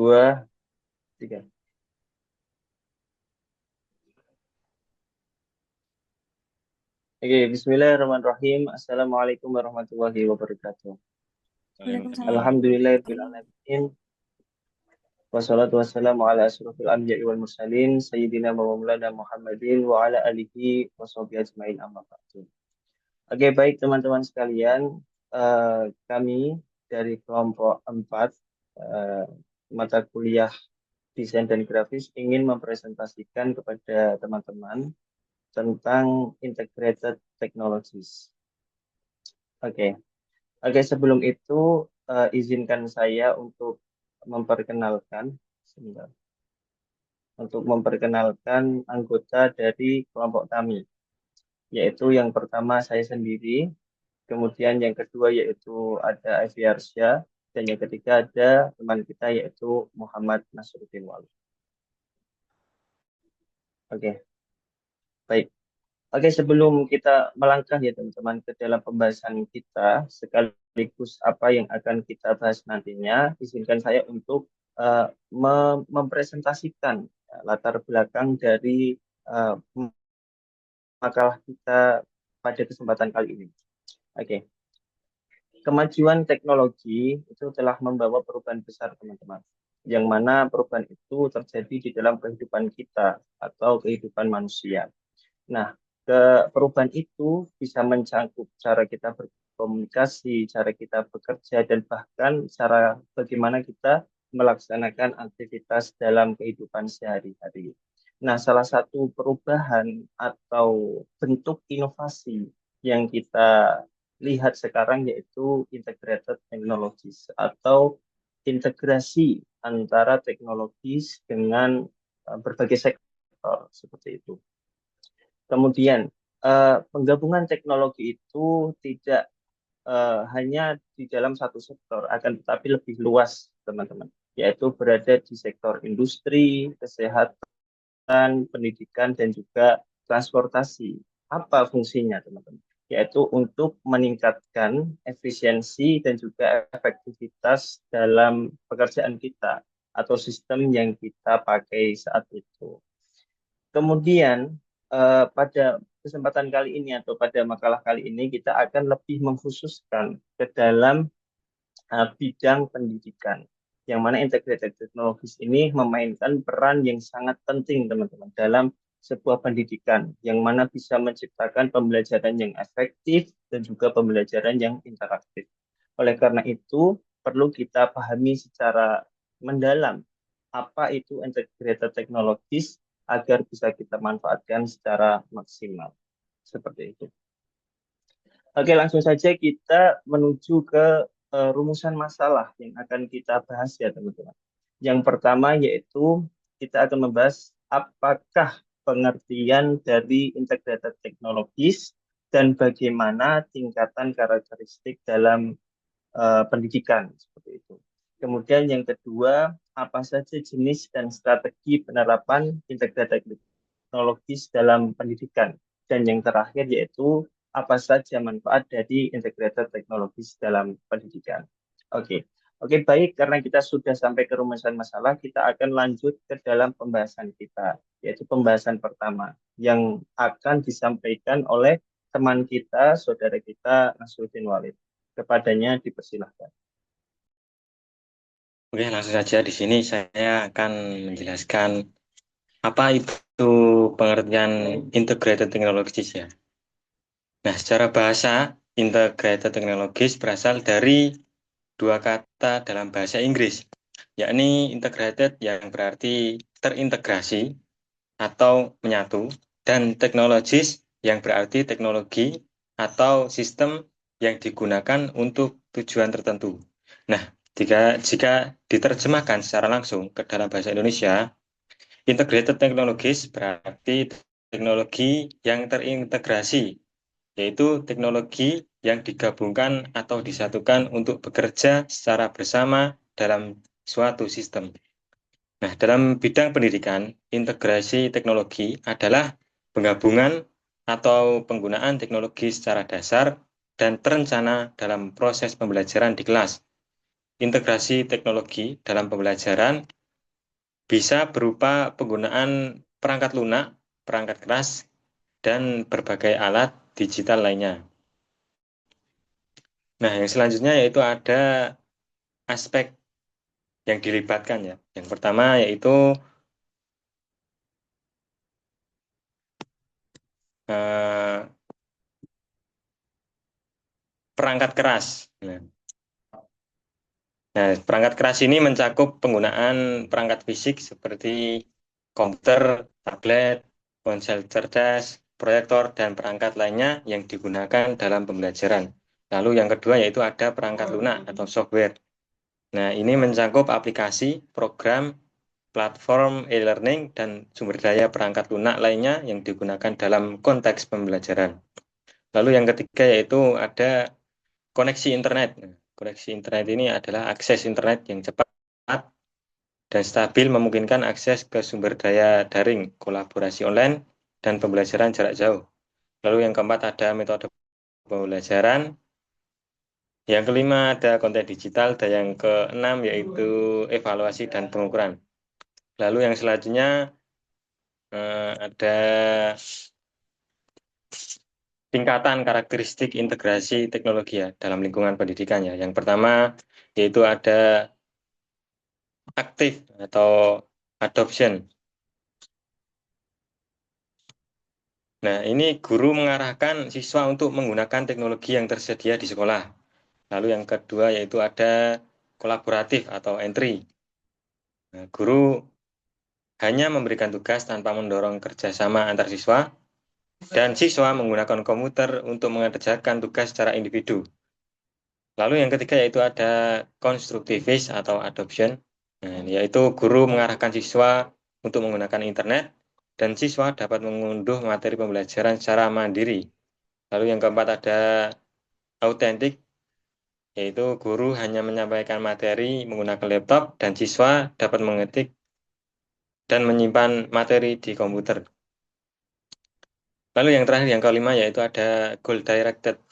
2, 3. Oke, bismillahirrahmanirrahim. Assalamualaikum warahmatullahi wabarakatuh. Waalaikumsalam. Alhamdulillahirrahmanirrahim. Wassalatu wassalamu ala asrofil anbiya'i wal mursalin. Sayyidina wa maulana Muhammadin wa ala alihi wa sahbihi ajma'in amma ba'du. Oke, baik teman-teman sekalian. Kami dari kelompok 4 mata kuliah Desain dan Grafis ingin mempresentasikan kepada teman-teman tentang Integrated Technologies. Oke. Oke, sebelum itu izinkan saya untuk memperkenalkan sebentar. Untuk memperkenalkan anggota dari kelompok kami, yaitu yang pertama saya sendiri, kemudian yang kedua yaitu ada Evi Arsya, dan yang ketiga ada teman kita yaitu Muhammad Nasruddin Wali. Oke, baik. Oke, sebelum kita melangkah ya teman-teman ke dalam pembahasan kita, sekaligus apa yang akan kita bahas nantinya, izinkan saya untuk mempresentasikan latar belakang dari uh, makalah kita pada kesempatan kali ini. Oke, kemajuan teknologi itu telah membawa perubahan besar teman-teman, yang mana perubahan itu terjadi di dalam kehidupan kita atau kehidupan manusia. Nah, perubahan itu bisa mencangkup cara kita berkomunikasi, cara kita bekerja, dan bahkan cara bagaimana kita melaksanakan aktivitas dalam kehidupan sehari-hari. Nah, salah satu perubahan atau bentuk inovasi yang kita lihat sekarang yaitu integrated technologies atau integrasi antara teknologis dengan berbagai sektor seperti itu. Kemudian, penggabungan teknologi itu tidak hanya di dalam satu sektor, akan tetapi lebih luas, teman-teman, yaitu berada di sektor industri, kesehatan, pendidikan, dan juga transportasi. Apa fungsinya, teman-teman? Yaitu untuk meningkatkan efisiensi dan juga efektivitas dalam pekerjaan kita atau sistem yang kita pakai saat itu. Kemudian pada kesempatan kali ini atau pada makalah kali ini kita akan lebih mengkhususkan ke dalam bidang pendidikan, yang mana integrated technologies ini memainkan peran yang sangat penting teman-teman dalam sebuah pendidikan, yang mana bisa menciptakan pembelajaran yang efektif dan juga pembelajaran yang interaktif. Oleh karena itu, perlu kita pahami secara mendalam apa itu integrated technologies agar bisa kita manfaatkan secara maksimal. Seperti itu. Oke, langsung saja kita menuju ke rumusan masalah yang akan kita bahas ya teman-teman. Yang pertama yaitu kita akan membahas apakah pengertian dari integrated technologies dan bagaimana tingkatan karakteristik dalam pendidikan seperti itu. Kemudian yang kedua, apa saja jenis dan strategi penerapan integrated teknologis dalam pendidikan. Dan yang terakhir yaitu apa saja manfaat dari integrated teknologis dalam pendidikan. Oke. Oke, baik, karena kita sudah sampai ke rumusan masalah, kita akan lanjut ke dalam pembahasan kita, yaitu pembahasan pertama yang akan disampaikan oleh teman kita, saudara kita, Nasruddin Walid. Kepadanya dipersilahkan. Oke, langsung saja di sini saya akan menjelaskan apa itu pengertian integrated technologies ya. Nah, secara bahasa, integrated technologies berasal dari dua kata dalam bahasa Inggris, yakni integrated yang berarti terintegrasi atau menyatu, dan technologies yang berarti teknologi atau sistem yang digunakan untuk tujuan tertentu. Nah, jika diterjemahkan secara langsung ke dalam bahasa Indonesia, integrated technologies berarti teknologi yang terintegrasi, yaitu teknologi yang digabungkan atau disatukan untuk bekerja secara bersama dalam suatu sistem. Nah, dalam bidang pendidikan, integrasi teknologi adalah penggabungan atau penggunaan teknologi secara dasar dan terencana dalam proses pembelajaran di kelas. Integrasi teknologi dalam pembelajaran bisa berupa penggunaan perangkat lunak, perangkat keras, dan berbagai alat digital lainnya. Nah, yang selanjutnya yaitu ada aspek yang dilibatkan ya. Yang pertama yaitu eh, perangkat keras. Nah, perangkat keras ini mencakup penggunaan perangkat fisik seperti komputer, tablet, ponsel cerdas, proyektor, dan perangkat lainnya yang digunakan dalam pembelajaran. Lalu yang kedua yaitu ada perangkat lunak atau software. Nah, ini mencakup aplikasi, program, platform e-learning, dan sumber daya perangkat lunak lainnya yang digunakan dalam konteks pembelajaran. Lalu yang ketiga yaitu ada koneksi internet. Nah, koneksi internet ini adalah akses internet yang cepat dan stabil memungkinkan akses ke sumber daya daring, kolaborasi online, dan pembelajaran jarak jauh. Lalu yang keempat ada metode pembelajaran. Yang kelima ada konten digital dan yang keenam yaitu evaluasi dan pengukuran. Lalu yang selanjutnya ada tingkatan karakteristik integrasi teknologi ya dalam lingkungan pendidikan ya. Yang pertama yaitu ada aktif atau adoption. Nah, ini guru mengarahkan siswa untuk menggunakan teknologi yang tersedia di sekolah. Lalu yang kedua yaitu ada kolaboratif atau entry. Nah, guru hanya memberikan tugas tanpa mendorong kerjasama antar siswa, dan siswa menggunakan komputer untuk mengerjakan tugas secara individu. Lalu yang ketiga yaitu ada konstruktivis atau adoption, nah, yaitu guru mengarahkan siswa untuk menggunakan internet, dan siswa dapat mengunduh materi pembelajaran secara mandiri. Lalu yang keempat ada autentik, yaitu guru hanya menyampaikan materi menggunakan laptop dan siswa dapat mengetik dan menyimpan materi di komputer. Lalu yang terakhir, yang kelima, yaitu ada goal directed,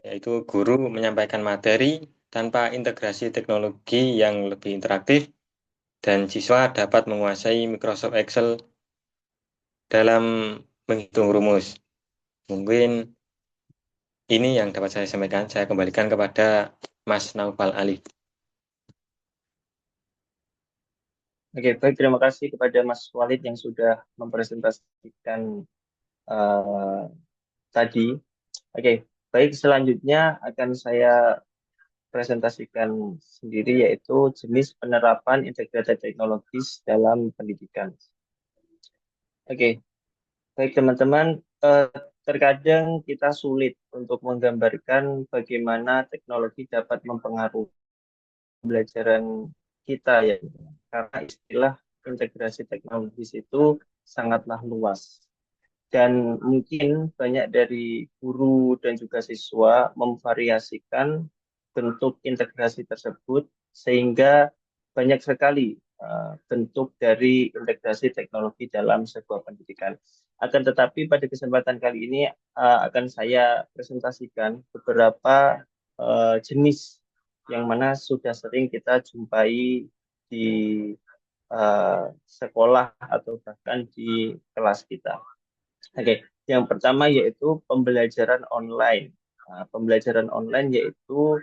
yaitu guru menyampaikan materi tanpa integrasi teknologi yang lebih interaktif dan siswa dapat menguasai Microsoft Excel dalam menghitung rumus. Mungkin ini yang dapat saya sampaikan. Saya kembalikan kepada Mas Naufal Ali. Oke, baik. Terima kasih kepada Mas Walid yang sudah mempresentasikan eh, tadi. Oke, baik. Selanjutnya akan saya presentasikan sendiri yaitu jenis penerapan integrated teknologis dalam pendidikan. Oke, baik teman-teman. Terkadang kita sulit untuk menggambarkan bagaimana teknologi dapat mempengaruhi pembelajaran kita ya, karena istilah integrasi teknologis itu sangatlah luas. Dan mungkin banyak dari guru dan juga siswa memvariasikan bentuk integrasi tersebut sehingga banyak sekali bentuk dari integrasi teknologi dalam sebuah pendidikan. Akan tetapi pada kesempatan kali ini akan saya presentasikan beberapa jenis yang mana sudah sering kita jumpai di sekolah atau bahkan di kelas kita. Oke, yang pertama yaitu pembelajaran online. Pembelajaran online yaitu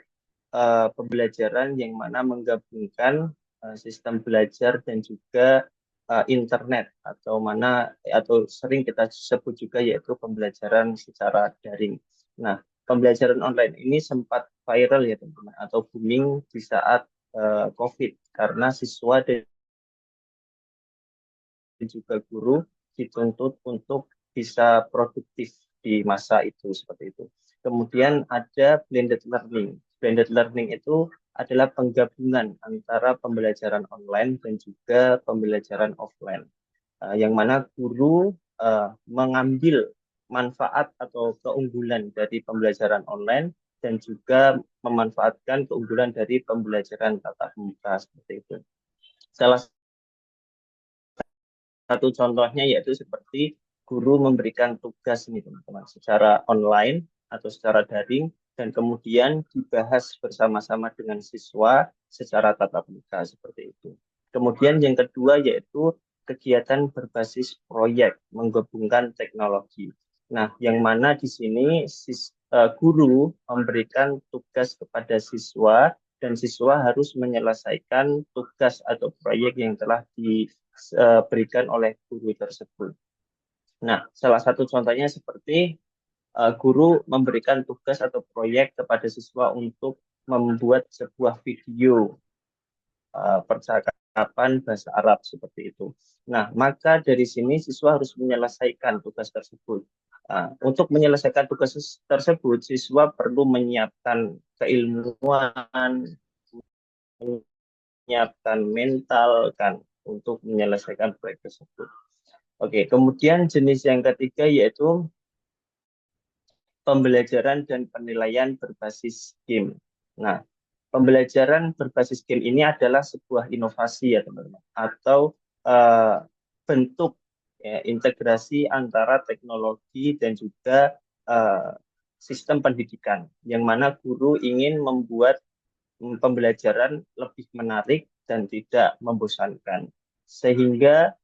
pembelajaran yang mana menggabungkan sistem belajar dan juga internet atau sering kita sebut juga yaitu pembelajaran secara daring. Nah, pembelajaran online ini sempat viral ya teman-teman atau booming di saat COVID karena siswa dan juga guru dituntut untuk bisa produktif di masa itu seperti itu. Kemudian ada blended learning. Blended learning itu adalah penggabungan antara pembelajaran online dan juga pembelajaran offline. Yang mana guru mengambil manfaat atau keunggulan dari pembelajaran online dan juga memanfaatkan keunggulan dari pembelajaran tatap muka seperti itu. Salah satu contohnya yaitu seperti guru memberikan tugas ini teman-teman secara online atau secara daring dan kemudian dibahas bersama-sama dengan siswa secara tatap muka seperti itu. Kemudian yang kedua yaitu kegiatan berbasis proyek menggabungkan teknologi. Nah, yang mana di sini guru memberikan tugas kepada siswa dan siswa harus menyelesaikan tugas atau proyek yang telah diberikan oleh guru tersebut. Nah, salah satu contohnya seperti guru memberikan tugas atau proyek kepada siswa untuk membuat sebuah video percakapan bahasa Arab seperti itu. Nah, maka dari sini siswa harus menyelesaikan tugas tersebut. Untuk menyelesaikan tugas tersebut, siswa perlu menyiapkan keilmuan, menyiapkan mental kan untuk menyelesaikan proyek tersebut. Oke, kemudian jenis yang ketiga yaitu pembelajaran dan penilaian berbasis game. Nah, pembelajaran berbasis game ini adalah sebuah inovasi ya teman-teman, atau bentuk ya, integrasi antara teknologi dan juga sistem pendidikan, yang mana guru ingin membuat pembelajaran lebih menarik dan tidak membosankan, sehingga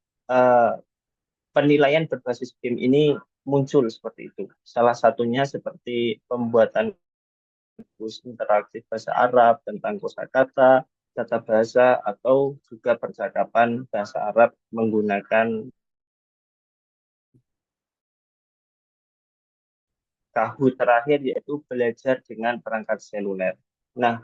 penilaian berbasis game ini muncul seperti itu. Salah satunya seperti pembuatan kurs interaktif bahasa Arab tentang kosakata, tata bahasa, atau juga percakapan bahasa Arab menggunakan Kahoot terakhir yaitu belajar dengan perangkat seluler. Nah,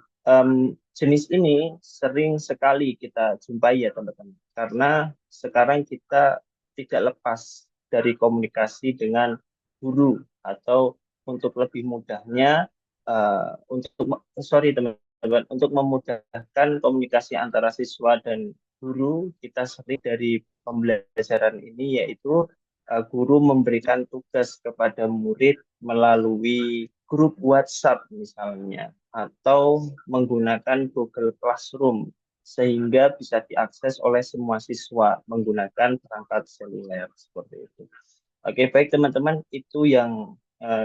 jenis ini sering sekali kita jumpai ya teman-teman, karena sekarang kita tidak lepas dari komunikasi dengan guru atau untuk lebih mudahnya teman-teman untuk memudahkan komunikasi antara siswa dan guru, kita sering dari pembelajaran ini yaitu guru memberikan tugas kepada murid melalui grup WhatsApp misalnya, atau menggunakan Google Classroom sehingga bisa diakses oleh semua siswa menggunakan perangkat seluler seperti itu. Oke, baik teman-teman, itu yang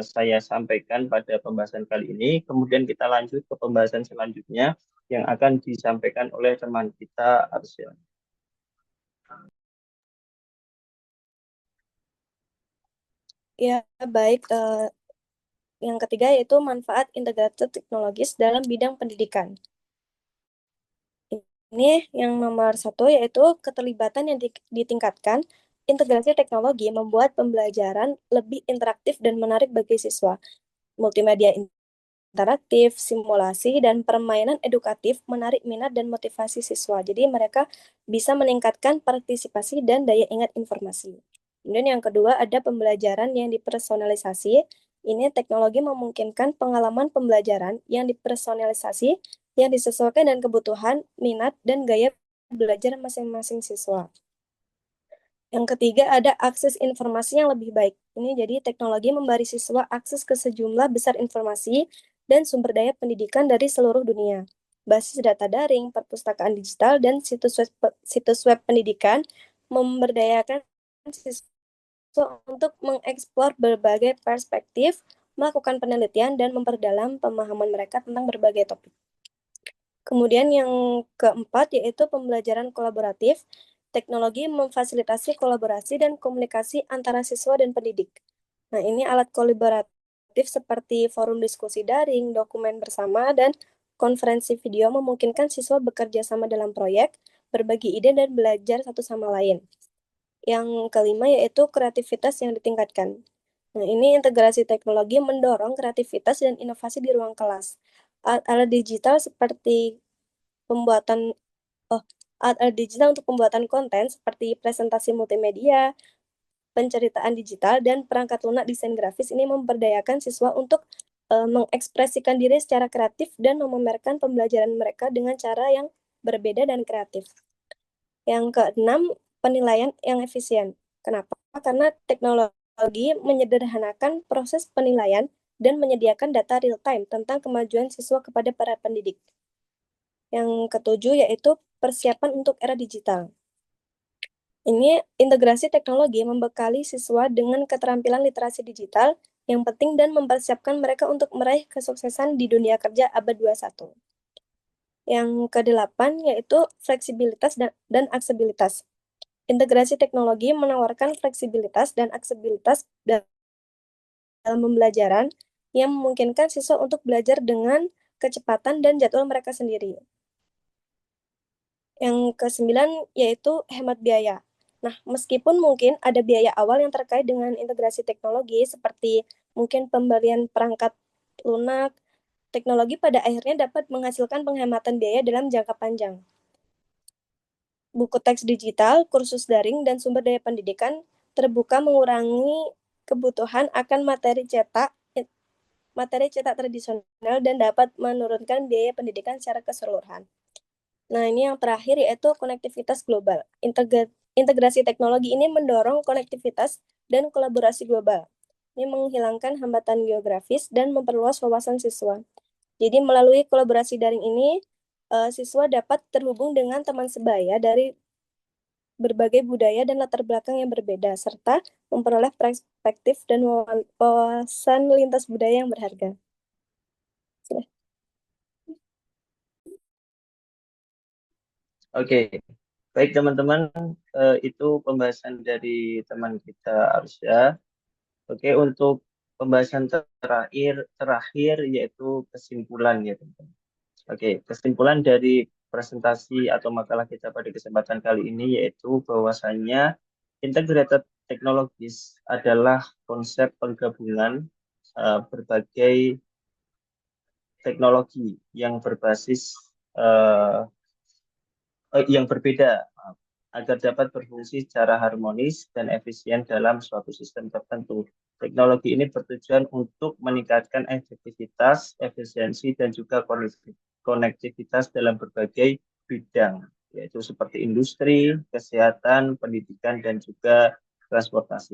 saya sampaikan pada pembahasan kali ini. Kemudian kita lanjut ke pembahasan selanjutnya yang akan disampaikan oleh teman kita Arsyad. Ya, baik. Yang ketiga yaitu manfaat integrated teknologis dalam bidang pendidikan. Ini yang nomor 1 yaitu keterlibatan yang ditingkatkan. Integrasi teknologi membuat pembelajaran lebih interaktif dan menarik bagi siswa. Multimedia interaktif, simulasi, dan permainan edukatif menarik minat dan motivasi siswa. Jadi mereka bisa meningkatkan partisipasi dan daya ingat informasi. Kemudian yang kedua ada pembelajaran yang dipersonalisasi. Ini teknologi memungkinkan pengalaman pembelajaran yang dipersonalisasi, yang disesuaikan dengan kebutuhan, minat, dan gaya belajar masing-masing siswa. Yang ketiga ada akses informasi yang lebih baik. Ini jadi teknologi memberi siswa akses ke sejumlah besar informasi dan sumber daya pendidikan dari seluruh dunia. Basis data daring, perpustakaan digital, dan situs web pendidikan memberdayakan siswa untuk mengeksplor berbagai perspektif, melakukan penelitian, dan memperdalam pemahaman mereka tentang berbagai topik. Kemudian yang keempat yaitu pembelajaran kolaboratif. Teknologi memfasilitasi kolaborasi dan komunikasi antara siswa dan pendidik. Nah, ini alat kolaboratif seperti forum diskusi daring, dokumen bersama, dan konferensi video memungkinkan siswa bekerja sama dalam proyek, berbagi ide, dan belajar satu sama lain. Yang kelima yaitu kreativitas yang ditingkatkan. Nah, ini integrasi teknologi mendorong kreativitas dan inovasi di ruang kelas. Alat digital seperti pembuatan alat digital untuk pembuatan konten seperti presentasi multimedia, penceritaan digital, dan perangkat lunak desain grafis ini memberdayakan siswa untuk mengekspresikan diri secara kreatif dan memamerkan pembelajaran mereka dengan cara yang berbeda dan kreatif. Yang keenam, penilaian yang efisien. Kenapa? Karena teknologi menyederhanakan proses penilaian dan menyediakan data real-time tentang kemajuan siswa kepada para pendidik. Yang ketujuh yaitu persiapan untuk era digital. Ini integrasi teknologi membekali siswa dengan keterampilan literasi digital yang penting dan mempersiapkan mereka untuk meraih kesuksesan di dunia kerja abad 21. Yang kedelapan yaitu fleksibilitas dan aksesibilitas. Integrasi teknologi menawarkan fleksibilitas dan aksesibilitas dalam pembelajaran yang memungkinkan siswa untuk belajar dengan kecepatan dan jadwal mereka sendiri. Yang kesembilan yaitu hemat biaya. Nah, meskipun mungkin ada biaya awal yang terkait dengan integrasi teknologi seperti mungkin pembelian perangkat lunak, teknologi pada akhirnya dapat menghasilkan penghematan biaya dalam jangka panjang. Buku teks digital, kursus daring, dan sumber daya pendidikan terbuka mengurangi kebutuhan akan materi cetak tradisional dan dapat menurunkan biaya pendidikan secara keseluruhan. Nah, ini yang terakhir yaitu konektivitas global. Integrasi teknologi ini mendorong konektivitas dan kolaborasi global. Ini menghilangkan hambatan geografis dan memperluas wawasan siswa. Jadi melalui kolaborasi daring ini, siswa dapat terhubung dengan teman sebaya dari berbagai budaya dan latar belakang yang berbeda, serta memperoleh perspektif dan wawasan lintas budaya yang berharga. Oke, baik teman-teman, itu pembahasan dari teman kita Arsya. Oke, untuk pembahasan terakhir yaitu kesimpulan ya teman-teman. Oke, kesimpulan dari presentasi atau makalah kita pada kesempatan kali ini yaitu bahwasannya integrated technologies adalah konsep penggabungan berbagai teknologi yang berbasis yang berbeda agar dapat berfungsi secara harmonis dan efisien dalam suatu sistem tertentu. Teknologi ini bertujuan untuk meningkatkan efektivitas, efisiensi, dan juga konektivitas dalam berbagai bidang, yaitu seperti industri, kesehatan, pendidikan, dan juga transportasi.